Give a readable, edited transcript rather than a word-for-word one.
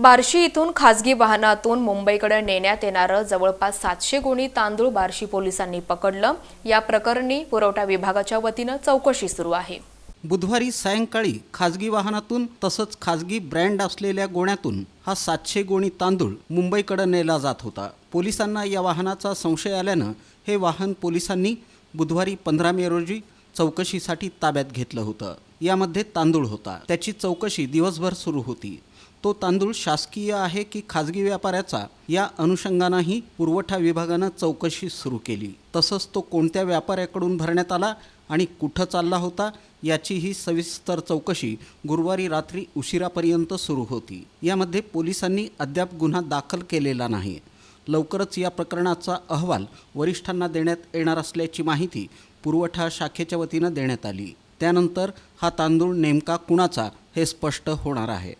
बार्शी इथून खासगी वाहनातून मुंबईकडे नेण्यात येणारं जवळपास 700 गोणी तांदूळ बार्शी पोलिसांनी पकडलं। या प्रकरणी पुरवठा विभागाच्या वतीनं चौकशी सुरू आहे। बुधवारी सायंकाळी खासगी वाहनातून तसंच खासगी ब्रँड असलेल्या गोण्यातून हा 700 गोणी तांदूळ मुंबईकडे नेला जात होता। पोलिसांना या वाहनाचा संशय आल्यानं हे वाहन पोलिसांनी बुधवारी 15 मे रोजी चौकशीसाठी ताब्यात घेतलं होतं। यामध्ये तांदूळ होता, त्याची चौकशी दिवसभर सुरू होती। तो तांदूळ शासकीय आहे की खाजगी व्यापाऱ्याचा, या अनुषंगानेही पुरवठा विभागानं चौकशी सुरू केली। तसंच तो कोणत्या व्यापाऱ्याकडून भरण्यात आला आणि कुठं चालला होता याची ही सविस्तर चौकशी गुरुवारी रात्री उशिरापर्यंत सुरू होती। यामध्ये पोलिसांनी अद्याप गुन्हा दाखल केलेला नाही। लवकरच या प्रकरणाचा अहवाल वरिष्ठांना देण्यात येणार असल्याची माहिती पुरवठा शाखेच्या वतीनं देण्यात आली। त्यानंतर हा तांदूळ नेमका कुणाचा हे स्पष्ट होणार आहे।